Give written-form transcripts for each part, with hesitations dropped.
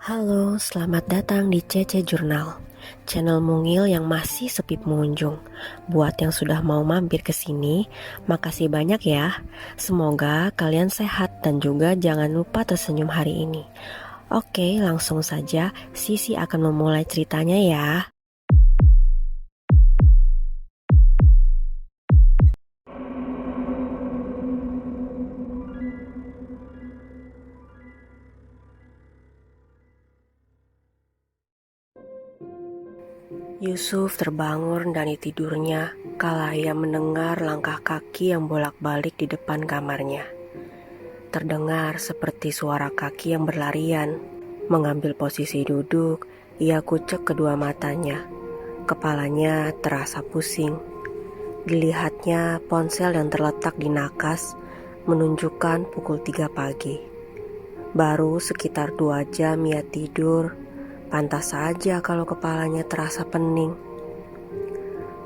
Halo, selamat datang di CC Jurnal, channel mungil yang masih sepi pengunjung. Buat yang sudah mau mampir ke sini, makasih banyak ya. Semoga kalian sehat dan juga jangan lupa tersenyum hari ini. Oke, langsung saja Sisi akan memulai ceritanya ya. Yusuf terbangun dari tidurnya kala ia mendengar langkah kaki yang bolak-balik di depan kamarnya. Terdengar seperti suara kaki yang berlarian. Mengambil posisi duduk, ia kucek kedua matanya. Kepalanya terasa pusing. Dilihatnya ponsel yang terletak di nakas menunjukkan pukul 3 pagi. Baru sekitar 2 jam ia tidur. Pantas saja kalau kepalanya terasa pening.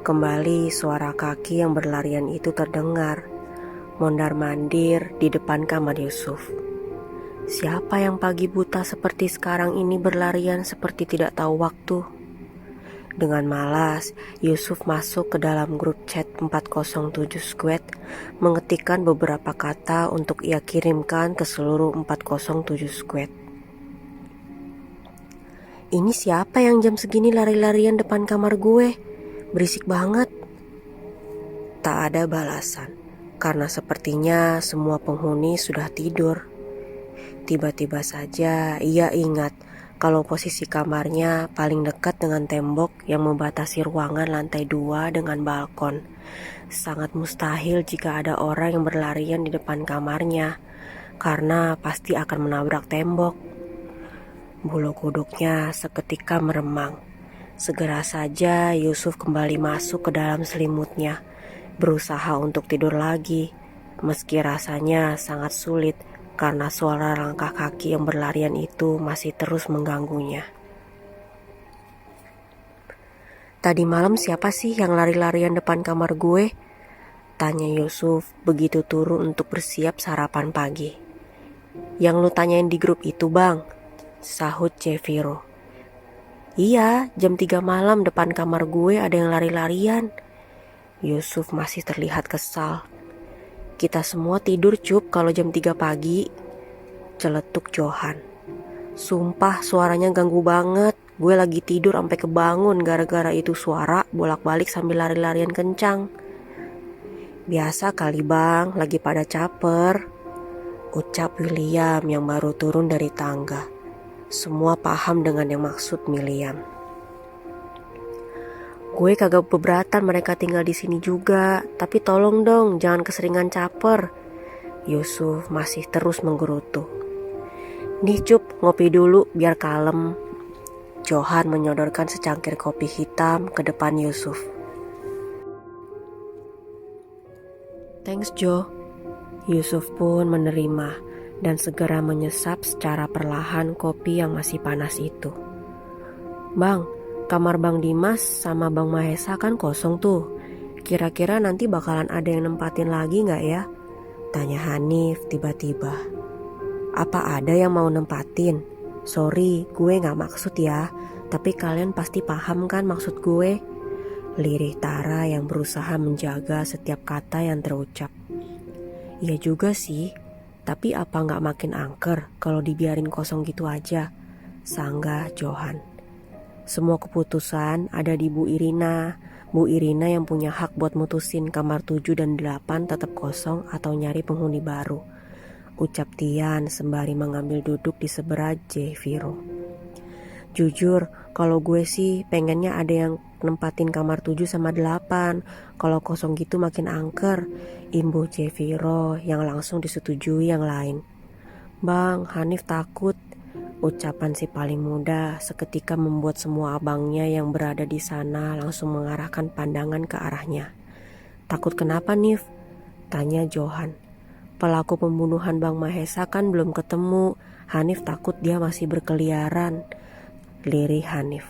Kembali suara kaki yang berlarian itu terdengar, mondar-mandir di depan kamar Yusuf. Siapa yang pagi buta seperti sekarang ini berlarian seperti tidak tahu waktu? Dengan malas, Yusuf masuk ke dalam grup chat 407 Squad, mengetikkan beberapa kata untuk ia kirimkan ke seluruh 407 Squad. Ini siapa yang jam segini lari-larian depan kamar gue? Berisik banget. Tak ada balasan, karena sepertinya semua penghuni sudah tidur. Tiba-tiba saja ia ingat kalau posisi kamarnya paling dekat dengan tembok yang membatasi ruangan lantai 2 dengan balkon. Sangat mustahil jika ada orang yang berlarian di depan kamarnya, karena pasti akan menabrak tembok. Bulu kuduknya seketika meremang. Segera saja Yusuf kembali masuk ke dalam selimutnya, berusaha untuk tidur lagi, meski rasanya sangat sulit karena suara langkah kaki yang berlarian itu masih terus mengganggunya. Tadi malam siapa sih yang lari-larian depan kamar gue? Tanya Yusuf begitu turun untuk bersiap sarapan pagi. Yang lu tanyain di grup itu bang, sahut Jeviro. Iya, jam 3 malam depan kamar gue ada yang lari-larian. Yusuf masih terlihat kesal. Kita semua tidur cup kalau jam 3 pagi, celetuk Johan. Sumpah suaranya ganggu banget. Gue lagi tidur sampai kebangun gara-gara itu suara bolak-balik sambil lari-larian kencang. Biasa kali bang, lagi pada caper, ucap William yang baru turun dari tangga. Semua paham dengan yang maksud William. Gue kagak keberatan mereka tinggal di sini juga, tapi tolong dong jangan keseringan caper. Yusuf masih terus menggerutu. Nih cup, ngopi dulu biar kalem. Johan menyodorkan secangkir kopi hitam ke depan Yusuf. Thanks Jo. Yusuf pun menerima dan segera menyesap secara perlahan kopi yang masih panas itu. Bang, kamar Bang Dimas sama Bang Mahesa kan kosong tuh. Kira-kira nanti bakalan ada yang nempatin lagi gak ya? Tanya Hanif tiba-tiba. Apa ada yang mau nempatin? Sorry, gue gak maksud ya. Tapi kalian pasti paham kan maksud gue? Lirih Tara yang berusaha menjaga setiap kata yang terucap. Iya juga sih. Tapi apa gak makin angker kalau dibiarin kosong gitu aja? Sanggah Johan. Semua keputusan ada di Bu Irina. Bu Irina yang punya hak buat mutusin kamar 7 dan 8 tetap kosong atau nyari penghuni baru, ucap Tian sembari mengambil duduk di sebelah Jeviro. Jujur, kalau gue sih pengennya ada yang nempatin kamar 7 sama 8. Kalau kosong gitu makin angker, imbuh Jeviro yang langsung disetujui yang lain. Bang, Hanif takut. Ucapan si paling muda seketika membuat semua abangnya yang berada di sana langsung mengarahkan pandangan ke arahnya. Takut kenapa Nif? Tanya Johan. Pelaku pembunuhan Bang Mahesa kan belum ketemu. Hanif takut dia masih berkeliaran. Lirih Hanif.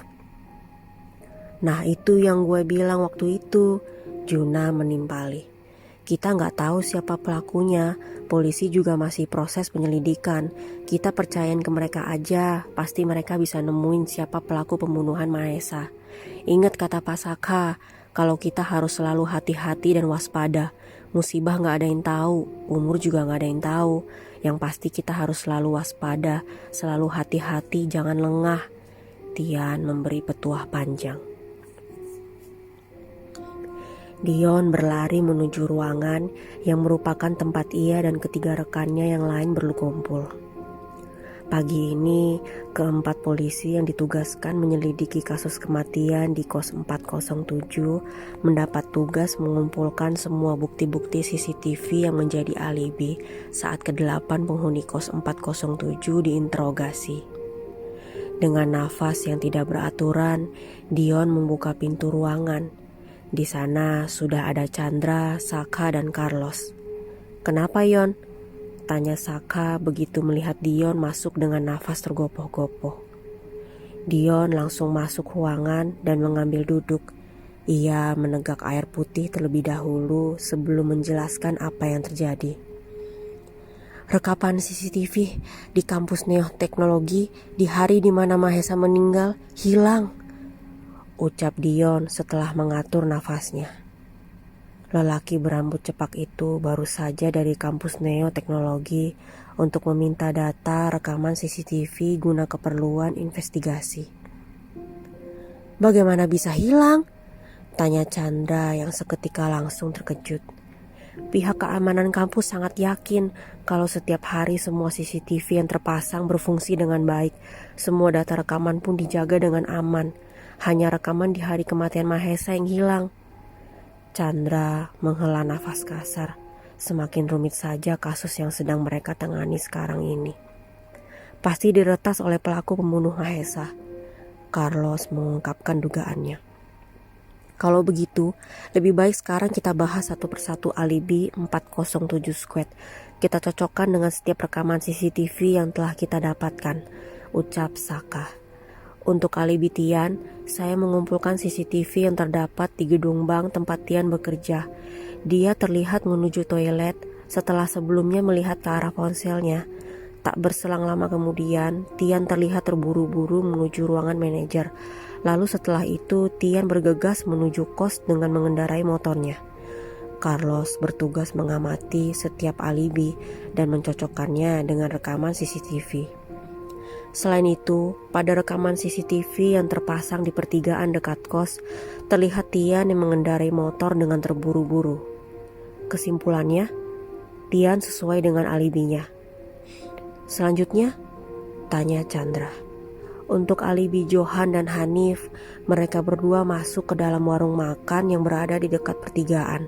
Nah itu yang gue bilang waktu itu, Juna menimpali. Kita nggak tahu siapa pelakunya, polisi juga masih proses penyelidikan. Kita percayain ke mereka aja, pasti mereka bisa nemuin siapa pelaku pembunuhan Mahesa. Ingat kata Pak Saka, kalau kita harus selalu hati-hati dan waspada. Musibah nggak ada yang tahu, umur juga nggak ada yang tahu. Yang pasti kita harus selalu waspada, selalu hati-hati, jangan lengah. Tian memberi petuah panjang. Dion berlari menuju ruangan yang merupakan tempat ia dan ketiga rekannya yang lain berkumpul. Pagi ini, keempat polisi yang ditugaskan menyelidiki kasus kematian di kos 407 mendapat tugas mengumpulkan semua bukti-bukti CCTV yang menjadi alibi saat ke-8 penghuni kos 407 diinterogasi. Dengan nafas yang tidak beraturan, Dion membuka pintu ruangan. Di sana sudah ada Chandra, Saka, dan Carlos. "Kenapa, Yon?" tanya Saka begitu melihat Dion masuk dengan nafas tergopoh-gopoh. Dion langsung masuk ruangan dan mengambil duduk. Ia menegak air putih terlebih dahulu sebelum menjelaskan apa yang terjadi. "Rekapan CCTV di kampus Neoteknologi di hari di mana Mahesa meninggal hilang," ucap Dion setelah mengatur nafasnya. Lelaki berambut cepak itu baru saja dari kampus Neoteknologi untuk meminta data rekaman CCTV guna keperluan investigasi. "Bagaimana bisa hilang?" tanya Chandra yang seketika langsung terkejut. Pihak keamanan kampus sangat yakin kalau setiap hari semua CCTV yang terpasang berfungsi dengan baik. Semua data rekaman pun dijaga dengan aman. Hanya rekaman di hari kematian Mahesa yang hilang. Chandra menghela nafas kasar. Semakin rumit saja kasus yang sedang mereka tangani sekarang ini. Pasti diretas oleh pelaku pembunuh Mahesa. Carlos mengungkapkan dugaannya. "Kalau begitu, lebih baik sekarang kita bahas satu persatu alibi 407 Squad. Kita cocokkan dengan setiap rekaman CCTV yang telah kita dapatkan," ucap Saka. "Untuk alibi Tian, saya mengumpulkan CCTV yang terdapat di gedung bank tempat Tian bekerja. Dia terlihat menuju toilet setelah sebelumnya melihat ke arah ponselnya. Tak berselang lama kemudian, Tian terlihat terburu-buru menuju ruangan manajer. Lalu setelah itu, Tian bergegas menuju kos dengan mengendarai motornya." Carlos bertugas mengamati setiap alibi dan mencocokkannya dengan rekaman CCTV. Selain itu, pada rekaman CCTV yang terpasang di pertigaan dekat kos, terlihat Tian yang mengendarai motor dengan terburu-buru. Kesimpulannya, Tian sesuai dengan alibinya. "Selanjutnya?" tanya Chandra. "Untuk alibi Johan dan Hanif, mereka berdua masuk ke dalam warung makan yang berada di dekat pertigaan.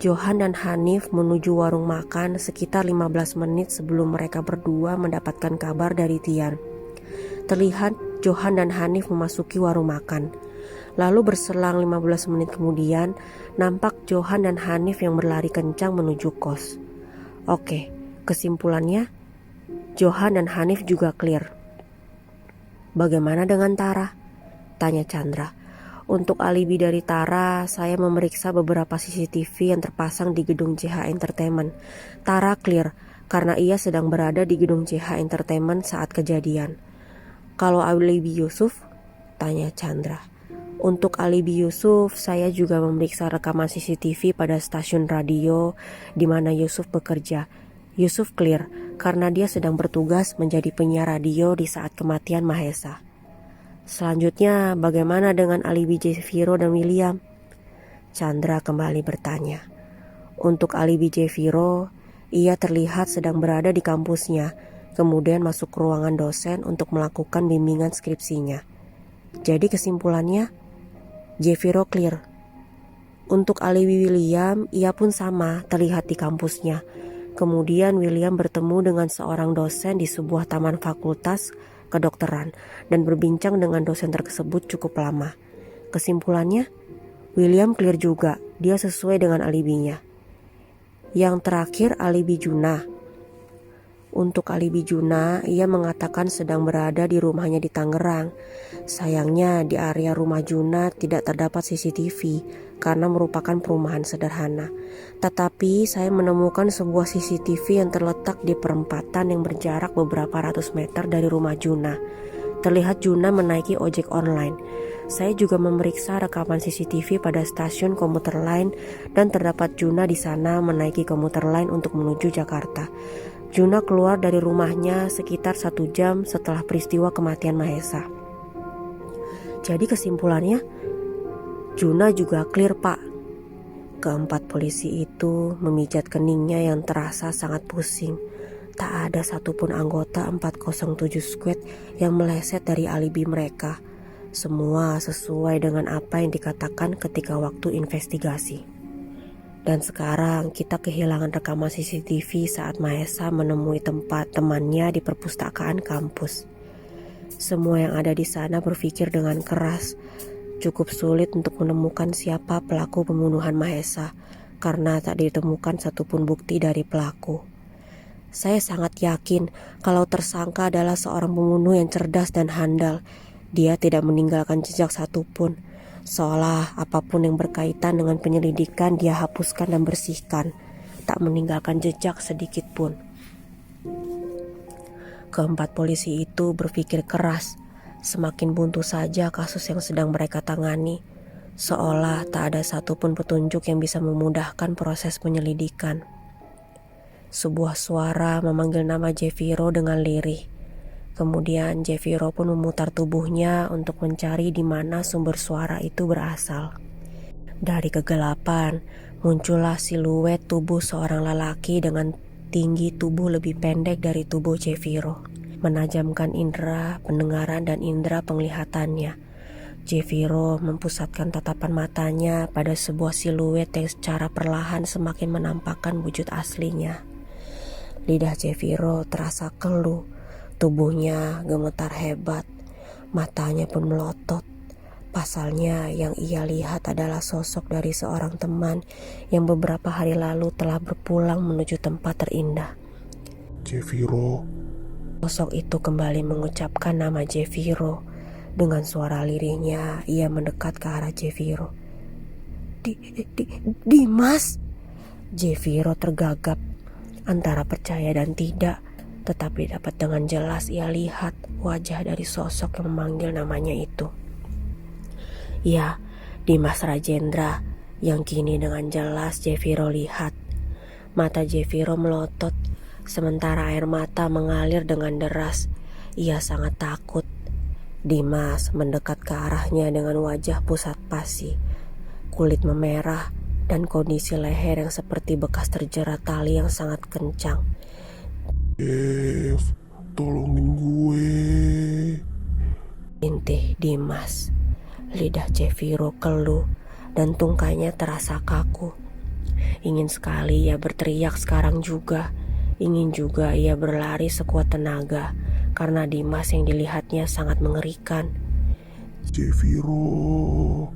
Johan dan Hanif menuju warung makan sekitar 15 menit sebelum mereka berdua mendapatkan kabar dari Tian. Terlihat Johan dan Hanif memasuki warung makan. Lalu berselang 15 menit kemudian, nampak Johan dan Hanif yang berlari kencang menuju kos. Oke, kesimpulannya, Johan dan Hanif juga clear." "Bagaimana dengan Tara?" tanya Chandra. "Untuk alibi dari Tara, saya memeriksa beberapa CCTV yang terpasang di gedung CH Entertainment. Tara clear karena ia sedang berada di gedung CH Entertainment saat kejadian." "Kalau alibi Yusuf?" tanya Chandra. "Untuk alibi Yusuf, saya juga memeriksa rekaman CCTV pada stasiun radio di mana Yusuf bekerja. Yusuf clear karena dia sedang bertugas menjadi penyiar radio di saat kematian Mahesa." "Selanjutnya, bagaimana dengan alibi Jeviro dan William?" Chandra kembali bertanya. "Untuk alibi Jeviro, ia terlihat sedang berada di kampusnya, kemudian masuk ke ruangan dosen untuk melakukan bimbingan skripsinya. Jadi kesimpulannya, Jeviro clear. Untuk alibi William, ia pun sama, terlihat di kampusnya. Kemudian William bertemu dengan seorang dosen di sebuah taman fakultas kedokteran dan berbincang dengan dosen tersebut cukup lama. Kesimpulannya, William clear juga, dia sesuai dengan alibinya. Yang terakhir alibi Juna. Untuk alibi Juna, ia mengatakan sedang berada di rumahnya di Tangerang. Sayangnya di area rumah Juna tidak terdapat CCTV karena merupakan perumahan sederhana. Tetapi saya menemukan sebuah CCTV yang terletak di perempatan yang berjarak beberapa ratus meter dari rumah Juna. Terlihat Juna menaiki ojek online. Saya juga memeriksa rekaman CCTV pada stasiun komuter lain dan terdapat Juna di sana menaiki komuter lain untuk menuju Jakarta. Juna keluar dari rumahnya sekitar 1 jam setelah peristiwa kematian Mahesa. Jadi kesimpulannya, Juna juga clear, Pak. Keempat polisi itu memijat keningnya yang terasa sangat pusing. Tak ada satupun anggota 407 Squad yang meleset dari alibi mereka. Semua sesuai dengan apa yang dikatakan ketika waktu investigasi. Dan sekarang kita kehilangan rekaman CCTV saat Mahesa menemui tempat temannya di perpustakaan kampus. Semua yang ada di sana berpikir dengan keras. Cukup sulit untuk menemukan siapa pelaku pembunuhan Mahesa karena tak ditemukan satupun bukti dari pelaku. Saya sangat yakin kalau tersangka adalah seorang pembunuh yang cerdas dan handal. Dia tidak meninggalkan jejak satupun. Seolah apapun yang berkaitan dengan penyelidikan dia hapuskan dan bersihkan. Tak meninggalkan jejak sedikit pun. Keempat polisi itu berpikir keras. Semakin buntu saja kasus yang sedang mereka tangani. Seolah tak ada satupun petunjuk yang bisa memudahkan proses penyelidikan. Sebuah suara memanggil nama Jeviro dengan lirih. Kemudian Jeviro pun memutar tubuhnya untuk mencari di mana sumber suara itu berasal. Dari kegelapan, muncullah siluet tubuh seorang lelaki dengan tinggi tubuh lebih pendek dari tubuh Jeviro, menajamkan indera pendengaran dan indera penglihatannya. Jeviro mempusatkan tatapan matanya pada sebuah siluet yang secara perlahan semakin menampakkan wujud aslinya. Lidah Jeviro terasa keluh, tubuhnya gemetar hebat, matanya pun melotot. Pasalnya yang ia lihat adalah sosok dari seorang teman yang beberapa hari lalu telah berpulang menuju tempat terindah. Jeviro. Sosok itu kembali mengucapkan nama Jeviro. Dengan suara lirihnya, ia mendekat ke arah Jeviro. Dimas? Jeviro tergagap. Antara percaya dan tidak, tetapi dapat dengan jelas ia lihat wajah dari sosok yang memanggil namanya itu. Ya, Dimas Rajendra yang kini dengan jelas Jeviro lihat. Mata Jeviro melotot, sementara air mata mengalir dengan deras. Ia sangat takut. Dimas mendekat ke arahnya dengan wajah pusat pasi, kulit memerah, dan kondisi leher yang seperti bekas terjerat tali yang sangat kencang. Jeff, tolongin gue. Intih Dimas. Lidah Jeviro keluh dan tungkanya terasa kaku. Ingin sekali ia berteriak sekarang juga. Ingin juga ia berlari sekuat tenaga karena Dimas yang dilihatnya sangat mengerikan. Jeviro,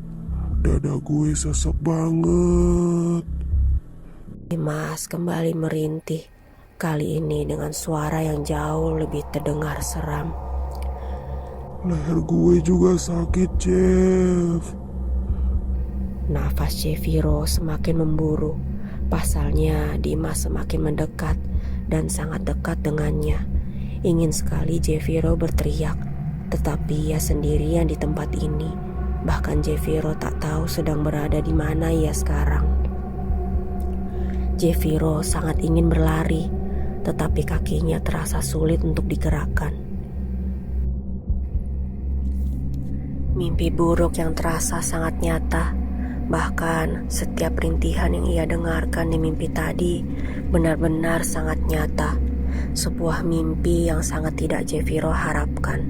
dada gue sesek banget. Dimas kembali merintih, kali ini dengan suara yang jauh lebih terdengar seram. Leher gue juga sakit, Jeff. Nafas Jeviro semakin memburu. Pasalnya Dimas semakin mendekat dan sangat dekat dengannya. Ingin sekali Jeviro berteriak, tetapi ia sendirian di tempat ini. Bahkan Jeviro tak tahu sedang berada di mana ia sekarang. Jeviro sangat ingin berlari, tetapi kakinya terasa sulit untuk digerakkan. Mimpi buruk yang terasa sangat nyata. Bahkan setiap rintihan yang ia dengarkan di mimpi tadi benar-benar sangat nyata. Sebuah mimpi yang sangat tidak Jeviro harapkan.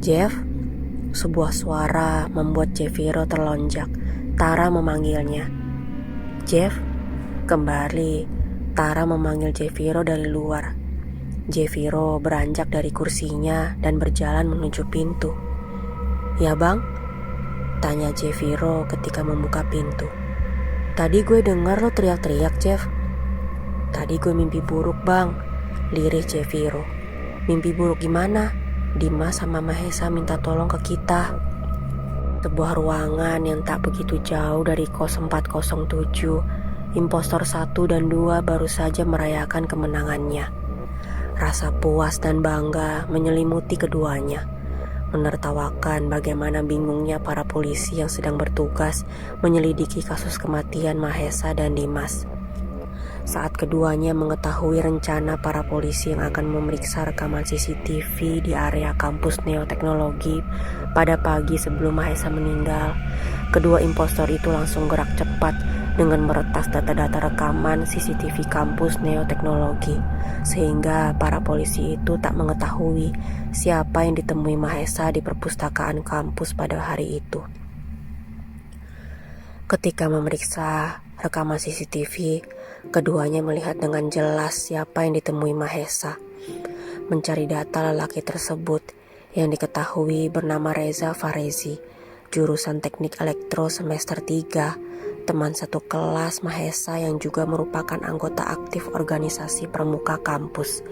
Jeff? Sebuah suara membuat Jeviro terlonjak. Tara memanggilnya. Jeff? Kembali, Tara memanggil Jeviro dari luar. Jeviro beranjak dari kursinya dan berjalan menuju pintu. Ya bang? Tanya Jeviro ketika membuka pintu. Tadi gue dengar lo teriak-teriak, Jeff. Tadi gue mimpi buruk bang, lirih Jeviro. Mimpi buruk gimana? Dimas sama Mahesa minta tolong ke kita. Sebuah ruangan yang tak begitu jauh dari kos 407, impostor 1 dan 2 baru saja merayakan kemenangannya. Rasa puas dan bangga menyelimuti keduanya, menertawakan bagaimana bingungnya para polisi yang sedang bertugas menyelidiki kasus kematian Mahesa dan Dimas. Saat keduanya mengetahui rencana para polisi yang akan memeriksa rekaman CCTV di area kampus neoteknologi pada pagi sebelum Mahesa meninggal, kedua impostor itu langsung gerak cepat dengan meretas data-data rekaman CCTV kampus neoteknologi, sehingga para polisi itu tak mengetahui siapa yang ditemui Mahesa di perpustakaan kampus pada hari itu. Ketika memeriksa rekaman CCTV, keduanya melihat dengan jelas siapa yang ditemui Mahesa. Mencari data lelaki tersebut yang diketahui bernama Reza Farezi, jurusan Teknik Elektro semester 3, teman satu kelas Mahesa yang juga merupakan anggota aktif organisasi pramuka kampus.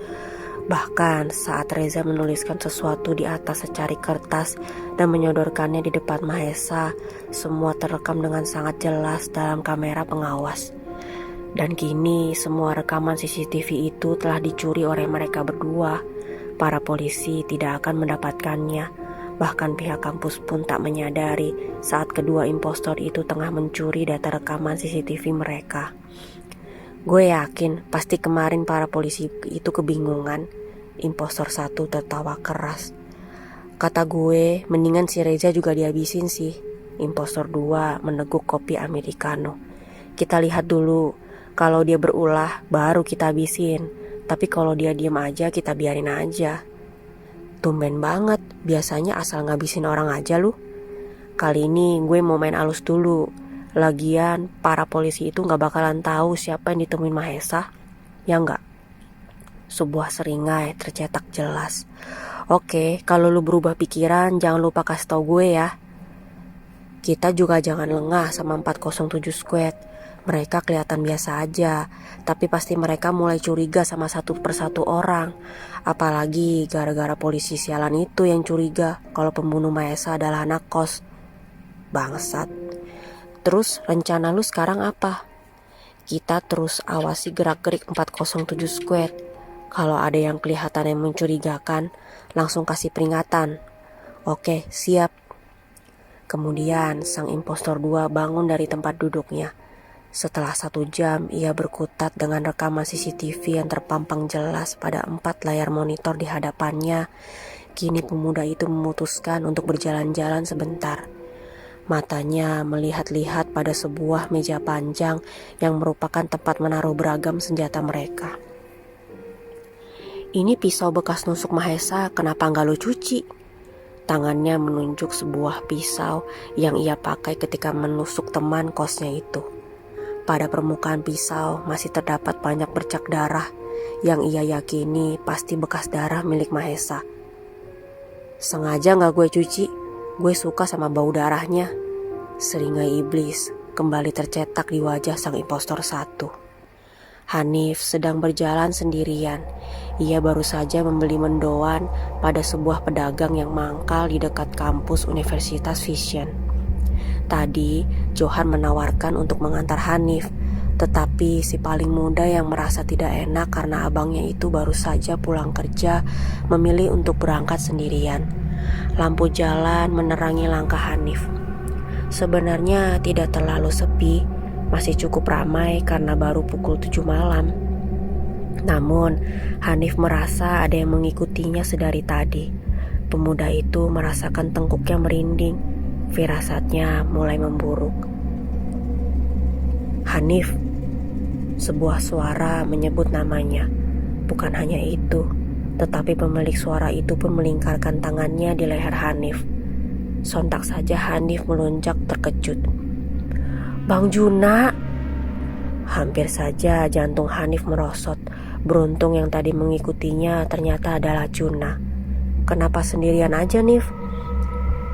Bahkan saat Reza menuliskan sesuatu di atas secari kertas dan menyodorkannya di depan Mahesa, semua terekam dengan sangat jelas dalam kamera pengawas. Dan kini semua rekaman CCTV itu telah dicuri oleh mereka berdua. Para polisi tidak akan mendapatkannya. Bahkan pihak kampus pun tak menyadari saat kedua impostor itu tengah mencuri data rekaman CCTV mereka. Gue yakin pasti kemarin para polisi itu kebingungan. Impostor 1 tertawa keras. Kata gue, mendingan si Reza juga dihabisin sih. Impostor 2 meneguk kopi americano. Kita lihat dulu, kalau dia berulah baru kita habisin. Tapi kalau dia diam aja kita biarin aja. Tumben banget, biasanya asal ngabisin orang aja lu. Kali ini gue mau main halus dulu. Lagian para polisi itu gak bakalan tahu siapa yang ditemuin Mahesa, ya enggak? Sebuah seringai tercetak jelas. Oke, kalau lu berubah pikiran jangan lupa kasih tau gue ya. Kita juga jangan lengah sama 407 Squad. Mereka kelihatan biasa aja, tapi pasti mereka mulai curiga sama satu persatu orang. Apalagi gara-gara polisi sialan itu yang curiga kalau pembunuh Mahesa adalah anak kos. Bangsat. Terus rencana lu sekarang apa? Kita terus awasi gerak-gerik 407 Squad. Kalau ada yang kelihatan yang mencurigakan, langsung kasih peringatan. Oke, siap. Kemudian sang impostor 2 bangun dari tempat duduknya. Setelah 1 jam, ia berkutat dengan rekaman CCTV yang terpampang jelas pada 4 layar monitor di hadapannya. Kini pemuda itu memutuskan untuk berjalan-jalan sebentar. Matanya melihat-lihat pada sebuah meja panjang yang merupakan tempat menaruh beragam senjata mereka. Ini pisau bekas nusuk Mahesa, kenapa nggak lo cuci? Tangannya menunjuk sebuah pisau yang ia pakai ketika menusuk teman kosnya itu. Pada permukaan pisau masih terdapat banyak bercak darah yang ia yakini pasti bekas darah milik Mahesa. Sengaja nggak gue cuci? Gue suka sama bau darahnya. Seringai iblis kembali tercetak di wajah sang impostor 1. Hanif sedang berjalan sendirian. Ia baru saja membeli mendoan pada sebuah pedagang yang mangkal di dekat kampus Universitas Vision. Tadi Johan menawarkan untuk mengantar Hanif, tetapi si paling muda yang merasa tidak enak karena abangnya itu baru saja pulang kerja memilih untuk berangkat sendirian. Lampu jalan menerangi langkah Hanif. Sebenarnya tidak terlalu sepi, masih cukup ramai karena baru pukul 7 malam. Namun Hanif merasa ada yang mengikutinya sedari tadi. Pemuda itu merasakan tengkuknya merinding, firasatnya mulai memburuk. Hanif, sebuah suara menyebut namanya. Bukan hanya itu, tetapi pemilik suara itu pun melingkarkan tangannya di leher Hanif. Sontak saja Hanif melonjak terkejut. Bang Juna! Hampir saja jantung Hanif merosot. Beruntung yang tadi mengikutinya ternyata adalah Juna. Kenapa sendirian aja, Nif?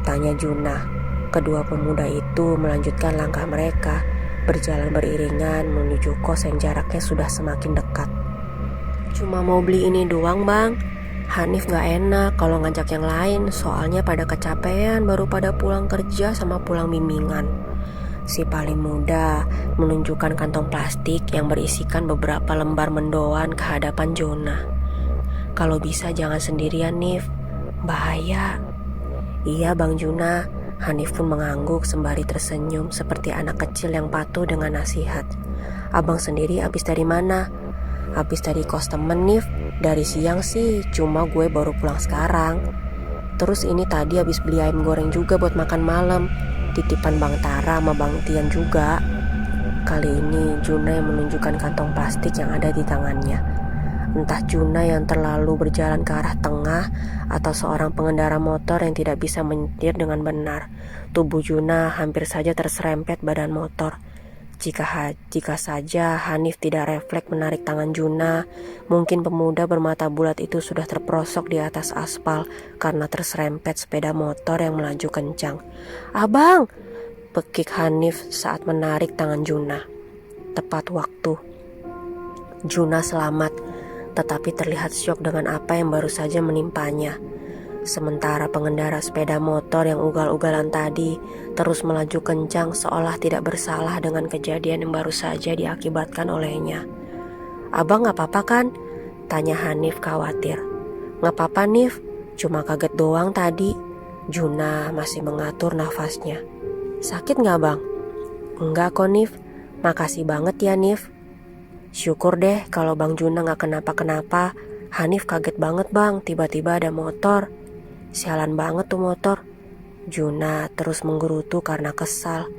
Tanya Juna. Kedua pemuda itu melanjutkan langkah mereka, berjalan beriringan menuju kos yang jaraknya sudah semakin dekat. Cuma mau beli ini doang, Bang. Hanif gak enak kalau ngajak yang lain, soalnya pada kecapean baru pada pulang kerja sama pulang bimbingan. Si paling muda menunjukkan kantong plastik yang berisikan beberapa lembar mendoan ke hadapan Juna. Kalau bisa jangan sendirian, Nif, bahaya. Iya Bang Juna. Hanif pun mengangguk sembari tersenyum seperti anak kecil yang patuh dengan nasihat. Abang sendiri habis dari mana? Habis dari kos temen, Nif. Dari siang sih, cuma gue baru pulang sekarang. Terus ini tadi habis beli ayam goreng juga buat makan malam. Titipan Bang Tara sama Bang Tian juga. Kali ini Juna yang menunjukkan kantong plastik yang ada di tangannya. Entah Juna yang terlalu berjalan ke arah tengah atau seorang pengendara motor yang tidak bisa menyetir dengan benar. Tubuh Juna hampir saja terserempet badan motor. Jika saja Hanif tidak refleks menarik tangan Juna, mungkin pemuda bermata bulat itu sudah terperosok di atas aspal karena terserempet sepeda motor yang melaju kencang. "Abang!" pekik Hanif saat menarik tangan Juna. Tepat waktu. Juna selamat, tetapi terlihat syok dengan apa yang baru saja menimpanya. Sementara pengendara sepeda motor yang ugal-ugalan tadi terus melaju kencang seolah tidak bersalah dengan kejadian yang baru saja diakibatkan olehnya. "Abang gak apa-apa kan?" tanya Hanif khawatir. "Gak apa-apa Nif, cuma kaget doang tadi." Juna masih mengatur nafasnya. "Sakit gak bang?" "Enggak kok Nif, makasih banget ya Nif." "Syukur deh kalau Bang Juna gak kenapa-kenapa. Hanif kaget banget bang, tiba-tiba ada motor. Sialan banget tuh motor." Juna terus menggerutu karena kesal.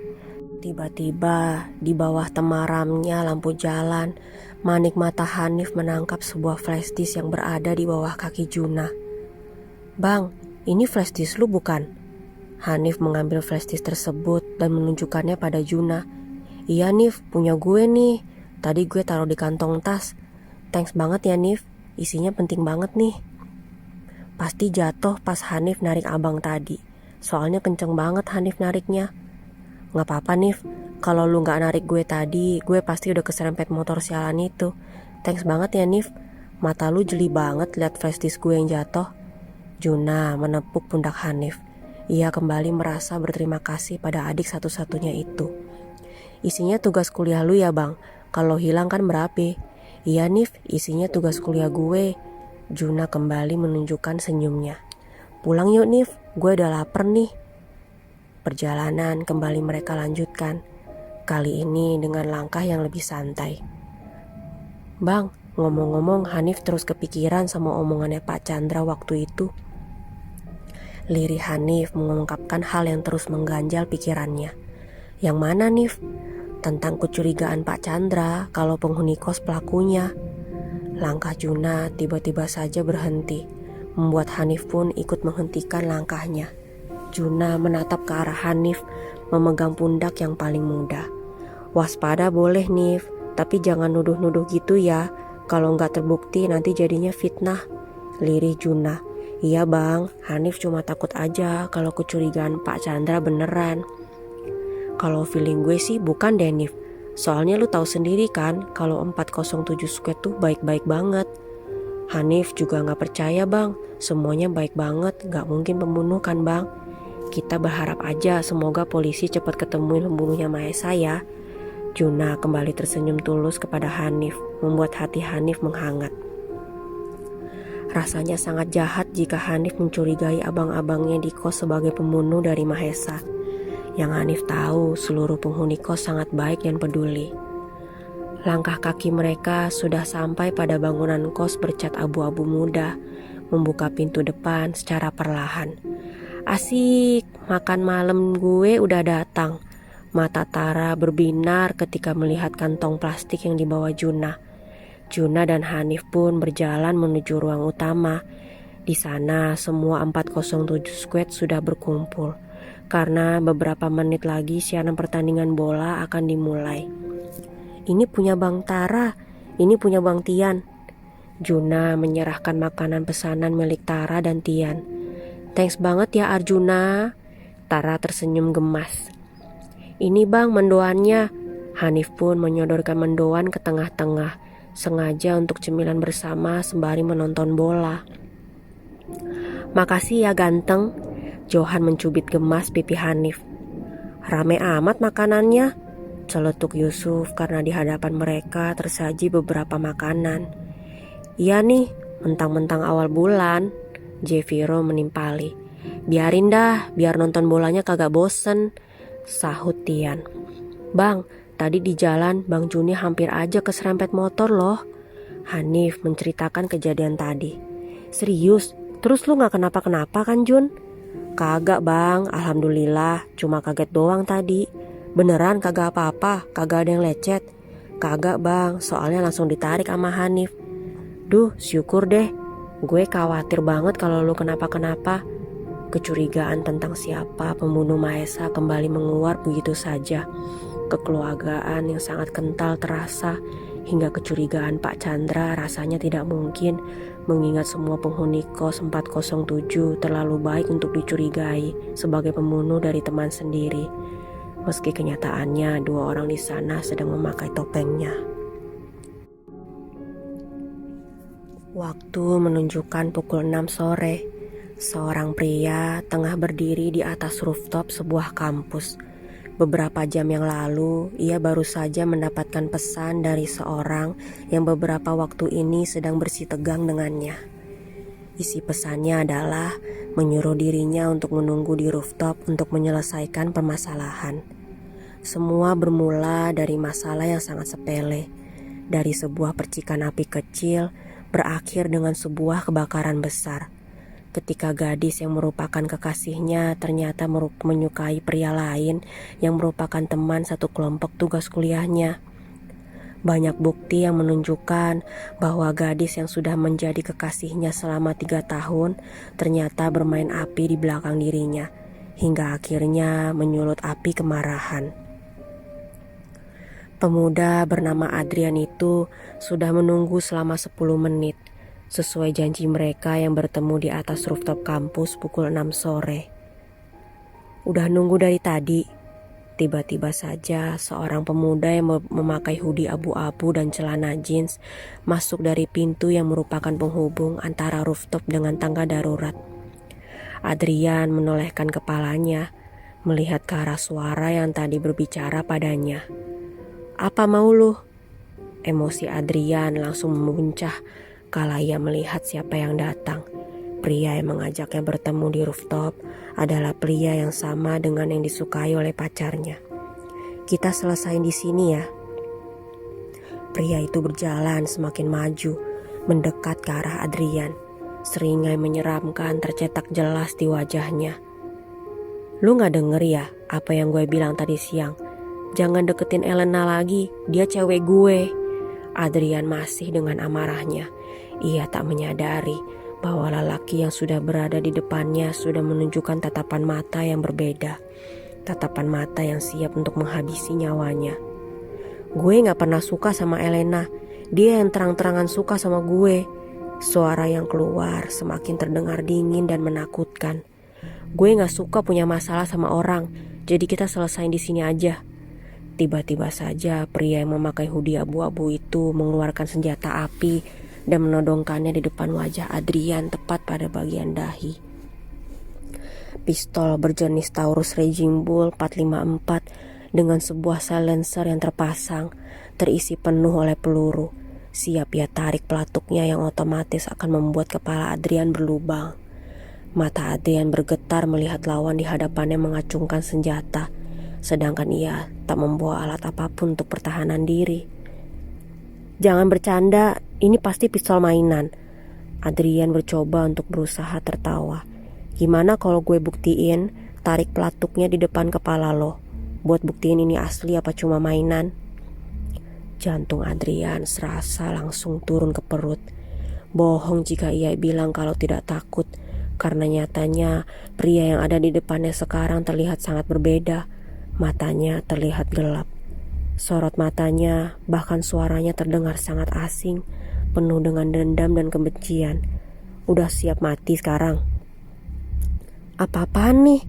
Tiba-tiba di bawah temaramnya lampu jalan, manik mata Hanif menangkap sebuah flash disk yang berada di bawah kaki Juna. "Bang, ini flash disk lu bukan?" Hanif mengambil flash disk tersebut dan menunjukkannya pada Juna. "Iya Nif, punya gue nih. Tadi gue taruh di kantong tas. Thanks banget ya Nif, isinya penting banget nih." Pasti jatuh pas Hanif narik abang tadi. Soalnya kenceng banget Hanif nariknya. "Gak apa-apa Nif, kalau lu gak narik gue tadi, gue pasti udah keserempet motor sialan itu. Thanks banget ya Nif, mata lu jeli banget liat flash disk gue yang jatuh." Juna menepuk pundak Hanif. Ia kembali merasa berterima kasih pada adik satu-satunya itu. "Isinya tugas kuliah lu ya bang, kalau hilang kan berabe." "Iya Nif, isinya tugas kuliah gue." Juna kembali menunjukkan senyumnya. "Pulang yuk Nif, gue udah lapar nih." Perjalanan kembali mereka lanjutkan. Kali ini dengan langkah yang lebih santai. "Bang, ngomong-ngomong Hanif terus kepikiran sama omongannya Pak Chandra waktu itu." Lirih Hanif mengungkapkan hal yang terus mengganjal pikirannya. "Yang mana Nif?" "Tentang kecurigaan Pak Chandra kalau penghuni kos pelakunya." Langkah Juna tiba-tiba saja berhenti, membuat Hanif pun ikut menghentikan langkahnya. Juna menatap ke arah Hanif, memegang pundak yang paling muda. "Waspada boleh Nif, tapi jangan nuduh-nuduh gitu ya. Kalau nggak terbukti nanti jadinya fitnah." Lirih Juna. "Iya bang, Hanif cuma takut aja kalau kecurigaan Pak Chandra beneran." "Kalau feeling gue sih bukan deh Nif. Soalnya lu tahu sendiri kan kalau 407 Squad tuh baik-baik banget." Hanif juga gak percaya bang, semuanya baik banget, gak mungkin pembunuh kan bang. "Kita berharap aja semoga polisi cepat ketemuin pembunuhnya Mahesa ya." Juna kembali tersenyum tulus kepada Hanif, membuat hati Hanif menghangat. Rasanya sangat jahat jika Hanif mencurigai abang-abangnya di kos sebagai pembunuh dari Mahesa. Yang Hanif tahu seluruh penghuni kos sangat baik dan peduli. Langkah kaki mereka sudah sampai pada bangunan kos bercat abu-abu muda, membuka pintu depan secara perlahan. "Asik, makan malam gue udah datang." Mata Tara berbinar ketika melihat kantong plastik yang dibawa Juna. Juna dan Hanif pun berjalan menuju ruang utama. Di sana semua 407 Squad sudah berkumpul. Karena beberapa menit lagi siaran pertandingan bola akan dimulai. "Ini punya Bang Tara, ini punya Bang Tian." Juna menyerahkan makanan pesanan milik Tara dan Tian. "Thanks banget ya Arjuna." Tara tersenyum gemas. "Ini bang mendoannya." Hanif pun menyodorkan mendoan ke tengah-tengah, sengaja untuk cemilan bersama sembari menonton bola. Makasih ya ganteng. Johan mencubit gemas pipi Hanif. Rame amat makanannya, celetuk Yusuf karena di hadapan mereka tersaji beberapa makanan. Iya nih, mentang-mentang awal bulan, Jeviro menimpali. Biarin dah, biar nonton bolanya kagak bosen, sahut Tian. Bang, tadi di jalan Bang Juni hampir aja keserempet motor loh. Hanif menceritakan kejadian tadi. Serius? Terus lu gak kenapa-kenapa kan Jun? Kagak bang, alhamdulillah, cuma kaget doang tadi. Beneran kagak apa-apa, kagak ada yang lecet. Kagak bang, soalnya langsung ditarik sama Hanif. Duh, syukur deh. Gue khawatir banget kalau lu kenapa-kenapa. Kecurigaan tentang siapa pembunuh Mahesa kembali menguar begitu saja. Kekeluargaan yang sangat kental terasa, hingga kecurigaan Pak Chandra rasanya tidak mungkin, mengingat semua penghuni kos 407 terlalu baik untuk dicurigai sebagai pembunuh dari teman sendiri. Meski kenyataannya dua orang di sana sedang memakai topengnya. Waktu menunjukkan pukul 6 sore. Seorang pria tengah berdiri di atas rooftop sebuah kampus. Beberapa jam yang lalu, ia baru saja mendapatkan pesan dari seorang yang beberapa waktu ini sedang bersitegang dengannya. Isi pesannya adalah menyuruh dirinya untuk menunggu di rooftop untuk menyelesaikan permasalahan. Semua bermula dari masalah yang sangat sepele, dari sebuah percikan api kecil berakhir dengan sebuah kebakaran besar. Ketika gadis yang merupakan kekasihnya ternyata menyukai pria lain yang merupakan teman satu kelompok tugas kuliahnya. Banyak bukti yang menunjukkan bahwa gadis yang sudah menjadi kekasihnya selama 3 tahun ternyata bermain api di belakang dirinya, hingga akhirnya menyulut api kemarahan. Pemuda bernama Adrian itu sudah menunggu selama 10 menit. Sesuai janji mereka yang bertemu di atas rooftop kampus pukul 6 sore. Udah nunggu dari tadi. Tiba-tiba saja seorang pemuda yang memakai hoodie abu-abu dan celana jeans masuk dari pintu yang merupakan penghubung antara rooftop dengan tangga darurat. Adrian menolehkan kepalanya, melihat ke arah suara yang tadi berbicara padanya. Apa mau lu? Emosi Adrian langsung memuncah kala ia melihat siapa yang datang. Pria yang mengajaknya bertemu di rooftop adalah pria yang sama dengan yang disukai oleh pacarnya. Kita selesain di sini ya. Pria itu berjalan semakin maju, mendekat ke arah Adrian. Seringai menyeramkan tercetak jelas di wajahnya. Lu gak denger ya apa yang gue bilang tadi siang? Jangan deketin Elena lagi, dia cewek gue. Adrian masih dengan amarahnya. Ia tak menyadari bahwa lelaki yang sudah berada di depannya sudah menunjukkan tatapan mata yang berbeda. Tatapan mata yang siap untuk menghabisi nyawanya. Gue gak pernah suka sama Elena. Dia yang terang-terangan suka sama gue. Suara yang keluar semakin terdengar dingin dan menakutkan. Gue gak suka punya masalah sama orang, jadi kita selesain di sini aja. Tiba-tiba saja pria yang memakai hoodie abu-abu itu mengeluarkan senjata api dan menodongkannya di depan wajah Adrian tepat pada bagian dahi. Pistol berjenis Taurus Raging Bull 454 dengan sebuah silencer yang terpasang terisi penuh oleh peluru. Siap ia tarik pelatuknya yang otomatis akan membuat kepala Adrian berlubang. Mata Adrian bergetar melihat lawan di hadapannya mengacungkan senjata, sedangkan ia tak membawa alat apapun untuk pertahanan diri. Jangan bercanda, ini pasti pistol mainan. Adrian mencoba untuk berusaha tertawa. Gimana kalau gue buktiin tarik pelatuknya di depan kepala lo, buat buktiin ini asli apa cuma mainan? Jantung Adrian serasa langsung turun ke perut. Bohong jika ia bilang kalau tidak takut, karena nyatanya pria yang ada di depannya sekarang terlihat sangat berbeda. Matanya terlihat gelap. Sorot matanya, bahkan suaranya terdengar sangat asing, penuh dengan dendam dan kebencian. Udah siap mati sekarang? Apa-apaan nih?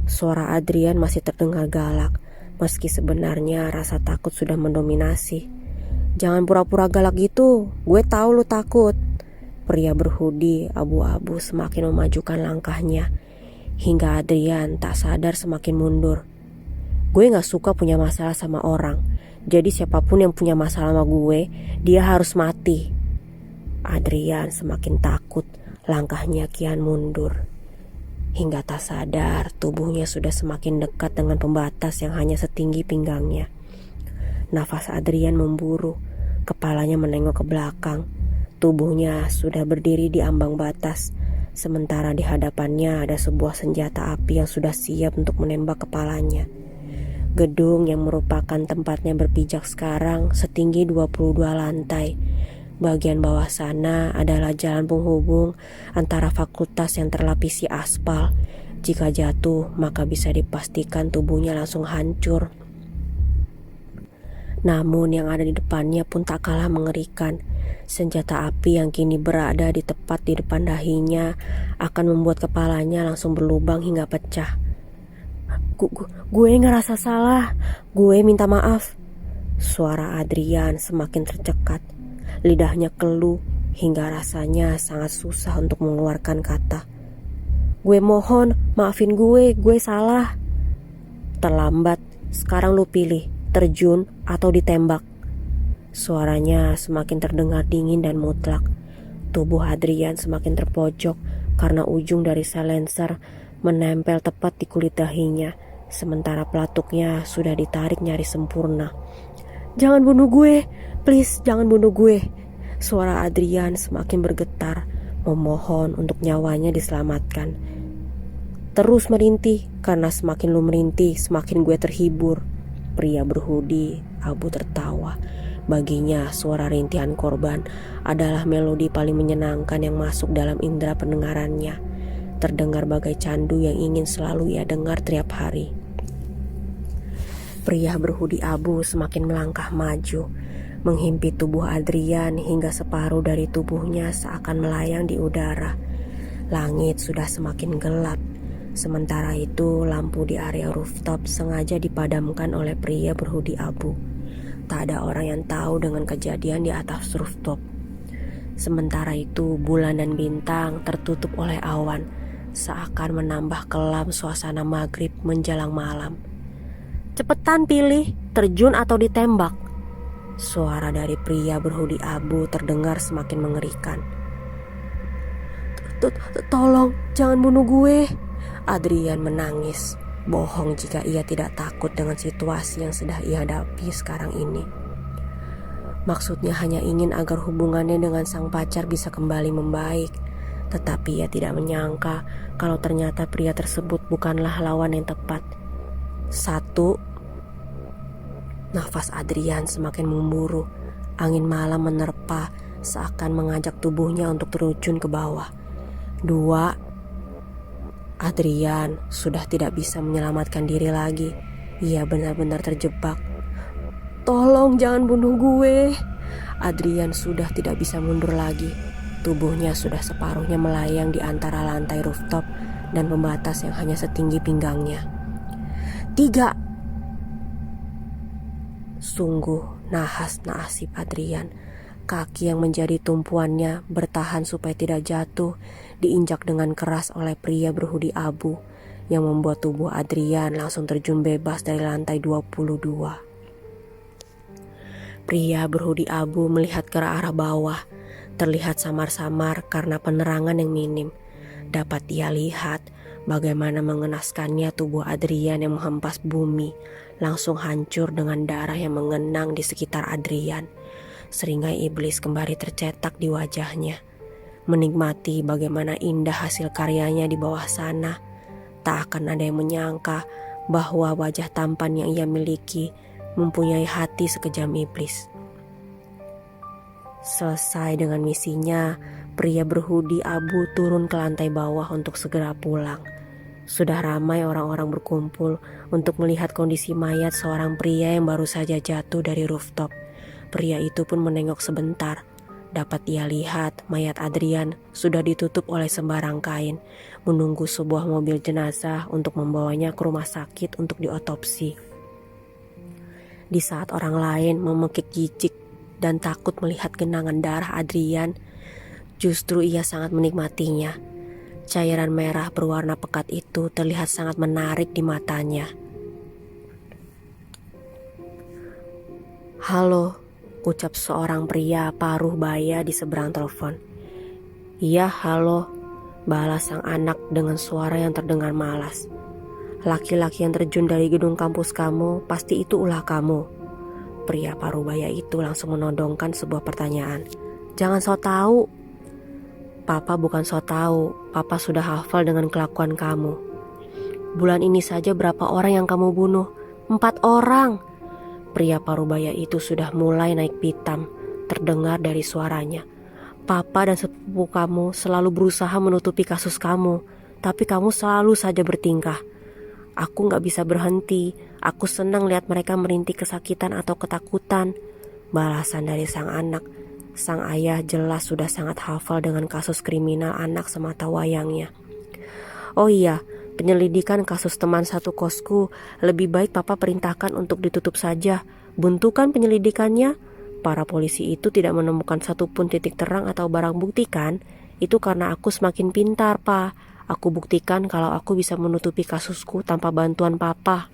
Suara Adrian masih terdengar galak, meski sebenarnya rasa takut sudah mendominasi. Jangan pura-pura galak gitu, gue tahu lu takut. Pria berhoodie abu-abu semakin memajukan langkahnya, hingga Adrian tak sadar semakin mundur. Gue gak suka punya masalah sama orang, jadi siapapun yang punya masalah sama gue, dia harus mati. Adrian semakin takut, langkahnya kian mundur. Hingga tak sadar, tubuhnya sudah semakin dekat dengan pembatas yang hanya setinggi pinggangnya. Nafas Adrian memburu, kepalanya menengok ke belakang. Tubuhnya sudah berdiri di ambang batas, sementara di hadapannya ada sebuah senjata api yang sudah siap untuk menembak kepalanya. Gedung yang merupakan tempatnya berpijak sekarang setinggi 22 lantai. Bagian bawah sana adalah jalan penghubung antara fakultas yang terlapisi aspal. Jika jatuh, maka bisa dipastikan tubuhnya langsung hancur. Namun yang ada di depannya pun tak kalah mengerikan. Senjata api yang kini berada di tepat di depan dahinya akan membuat kepalanya langsung berlubang hingga pecah. Gue ngerasa salah, gue minta maaf. Suara Adrian semakin tercekat. Lidahnya keluh hingga rasanya sangat susah untuk mengeluarkan kata. Gue mohon, maafin gue salah. Terlambat, sekarang lu pilih, terjun atau ditembak. Suaranya semakin terdengar dingin dan mutlak. Tubuh Adrian semakin terpojok karena ujung dari silencer menempel tepat di kulit dahinya, sementara pelatuknya sudah ditarik nyaris sempurna. Jangan bunuh gue, please jangan bunuh gue. Suara Adrian semakin bergetar, memohon untuk nyawanya diselamatkan. Terus merintih, karena semakin lu merintih, semakin gue terhibur. Pria berhoodie abu tertawa. Baginya suara rintihan korban adalah melodi paling menyenangkan yang masuk dalam indera pendengarannya. Terdengar bagai candu yang ingin selalu ia dengar tiap hari. Pria berhoodie abu semakin melangkah maju, menghimpit tubuh Adrian hingga separuh dari tubuhnya seakan melayang di udara. Langit sudah semakin gelap. Sementara itu lampu di area rooftop sengaja dipadamkan oleh pria berhoodie abu. Tak ada orang yang tahu dengan kejadian di atas rooftop. Sementara itu bulan dan bintang tertutup oleh awan, seakan menambah kelam suasana maghrib menjelang malam. Cepetan pilih, terjun atau ditembak. Suara dari pria berhoodie abu terdengar semakin mengerikan. Tolong, jangan bunuh gue. Adrian menangis. Bohong jika ia tidak takut dengan situasi yang sedang ia hadapi sekarang ini. Maksudnya hanya ingin agar hubungannya dengan sang pacar bisa kembali membaik. Tetapi ia tidak menyangka kalau ternyata pria tersebut bukanlah lawan yang tepat. Nafas Adrian semakin memburu. Angin malam menerpa seakan mengajak tubuhnya untuk terjun ke bawah. 2. Adrian sudah tidak bisa menyelamatkan diri lagi. Ia benar-benar terjebak. Tolong jangan bunuh gue. Adrian sudah tidak bisa mundur lagi. Tubuhnya sudah separuhnya melayang di antara lantai rooftop dan pembatas yang hanya setinggi pinggangnya. 3. Sungguh nahas nasib Adrian. Kaki yang menjadi tumpuannya bertahan supaya tidak jatuh diinjak dengan keras oleh pria berhoodie abu yang membuat tubuh Adrian langsung terjun bebas dari lantai 22. Pria berhoodie abu melihat ke arah bawah, terlihat samar-samar karena penerangan yang minim. Dapat ia lihat bagaimana mengenaskannya tubuh Adrian yang menghempas bumi, langsung hancur dengan darah yang mengenang di sekitar Adrian. Seringai iblis kembali tercetak di wajahnya. Menikmati bagaimana indah hasil karyanya di bawah sana. Tak akan ada yang menyangka bahwa wajah tampan yang ia miliki mempunyai hati sekejam iblis. Selesai dengan misinya, pria berhoodie abu turun ke lantai bawah untuk segera pulang. Sudah ramai orang-orang berkumpul untuk melihat kondisi mayat seorang pria yang baru saja jatuh dari rooftop. Pria itu pun menengok sebentar. Dapat ia lihat mayat Adrian sudah ditutup oleh sembarang kain, menunggu sebuah mobil jenazah untuk membawanya ke rumah sakit untuk diotopsi. Di saat orang lain memekik jijik dan takut melihat genangan darah Adrian, Justru ia sangat menikmatinya. Cairan merah berwarna pekat itu terlihat sangat menarik di matanya. "Halo," ucap seorang pria paruh baya di seberang telepon. "Iya, halo," balas sang anak dengan suara yang terdengar malas. "Laki-laki yang terjun dari gedung kampus kamu, pasti itu ulah kamu." Pria paruh baya itu langsung menodongkan sebuah pertanyaan. "Jangan sok tahu." "Papa bukan sok tahu, Papa sudah hafal dengan kelakuan kamu. Bulan ini saja berapa orang yang kamu bunuh? 4 orang. Pria parubaya itu sudah mulai naik pitam, terdengar dari suaranya. "Papa dan sepupu kamu selalu berusaha menutupi kasus kamu, tapi kamu selalu saja bertingkah. Aku gak bisa berhenti, aku senang lihat mereka merintih kesakitan atau ketakutan." Balasan dari sang anak. Sang ayah jelas sudah sangat hafal dengan kasus kriminal anak semata wayangnya. "Oh iya, penyelidikan kasus teman satu kosku lebih baik Papa perintahkan untuk ditutup saja. Buntu kan penyelidikannya? Para polisi itu tidak menemukan satupun titik terang atau barang bukti kan? Itu karena aku semakin pintar, Pa. Aku buktikan kalau aku bisa menutupi kasusku tanpa bantuan Papa."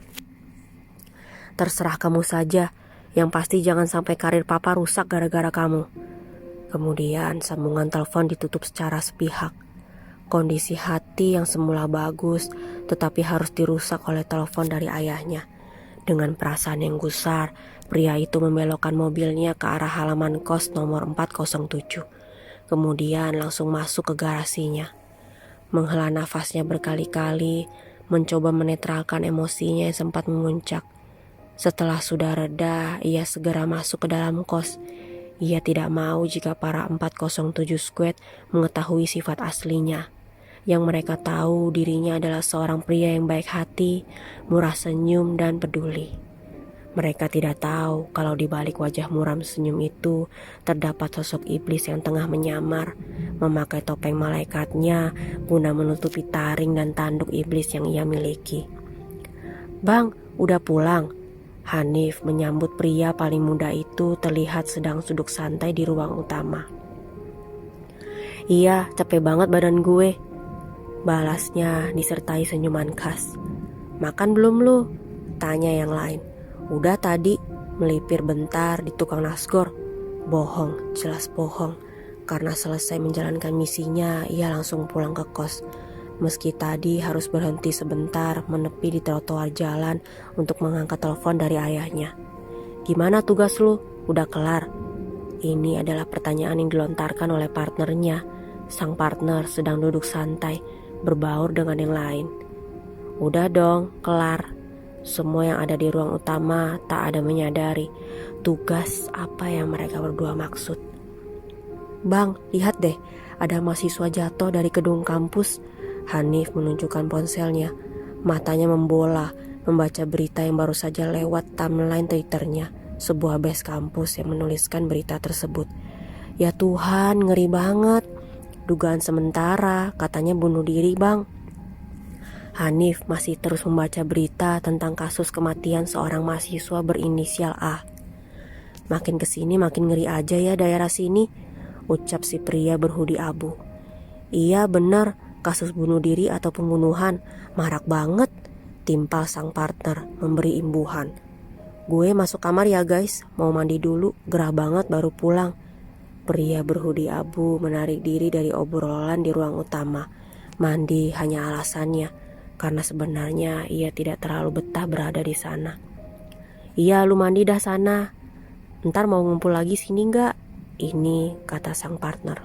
"Terserah kamu saja. Yang pasti jangan sampai karir Papa rusak gara-gara kamu." Kemudian sambungan telepon ditutup secara sepihak. Kondisi hati yang semula bagus tetapi harus dirusak oleh telepon dari ayahnya. Dengan perasaan yang gusar, pria itu membelokkan mobilnya ke arah halaman kos nomor 407. Kemudian langsung masuk ke garasinya. Menghela nafasnya berkali-kali, mencoba menetralkan emosinya yang sempat memuncak. Setelah sudah reda, ia segera masuk ke dalam kos. Ia tidak mau jika para 407 squad mengetahui sifat aslinya. Yang mereka tahu dirinya adalah seorang pria yang baik hati, murah senyum dan peduli. Mereka tidak tahu kalau di balik wajah muram senyum itu terdapat sosok iblis yang tengah menyamar, memakai topeng malaikatnya guna menutupi taring dan tanduk iblis yang ia miliki. "Bang, udah pulang?" Hanif menyambut pria paling muda itu terlihat sedang duduk santai di ruang utama. "Iya, capek banget badan gue," balasnya disertai senyuman khas. "Makan belum lu?" tanya yang lain. "Udah tadi," melipir bentar di tukang nasgor. Bohong, jelas bohong. Karena selesai menjalankan misinya, ia langsung pulang ke kos. Meski tadi harus berhenti sebentar menepi di trotoar jalan untuk mengangkat telepon dari ayahnya. "Gimana tugas lu? Udah kelar?" Ini adalah pertanyaan yang dilontarkan oleh partnernya. Sang partner sedang duduk santai, berbaur dengan yang lain. "Udah dong, kelar." Semua yang ada di ruang utama tak ada menyadari tugas apa yang mereka berdua maksud. "Bang, lihat deh, ada mahasiswa jatuh dari gedung kampus." Hanif menunjukkan ponselnya. Matanya membola membaca berita yang baru saja lewat timeline Twitternya, sebuah base kampus yang menuliskan berita tersebut. "Ya Tuhan, ngeri banget. Dugaan sementara, katanya bunuh diri, Bang." Hanif masih terus membaca berita tentang kasus kematian seorang mahasiswa berinisial A. "Makin kesini makin ngeri aja ya daerah sini," ucap si pria berhoodie abu. "Iya bener, kasus bunuh diri atau pembunuhan marak banget," timpal sang partner memberi imbuhan. "Gue masuk kamar ya guys, mau mandi dulu, gerah banget baru pulang." Pria berhoodie abu menarik diri dari obrolan di ruang utama. Mandi hanya alasannya, karena sebenarnya ia tidak terlalu betah berada di sana. "Iya, lu mandi dah sana. Ntar mau ngumpul lagi sini nggak?" Ini kata sang partner.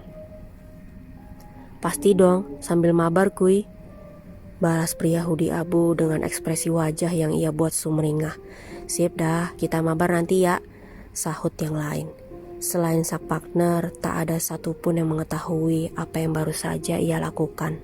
"Pasti dong, sambil mabar kuy," balas pria hoodie abu dengan ekspresi wajah yang ia buat sumringah. "Sip dah, kita mabar nanti ya," sahut yang lain. Selain sang partner, tak ada satupun yang mengetahui apa yang baru saja ia lakukan.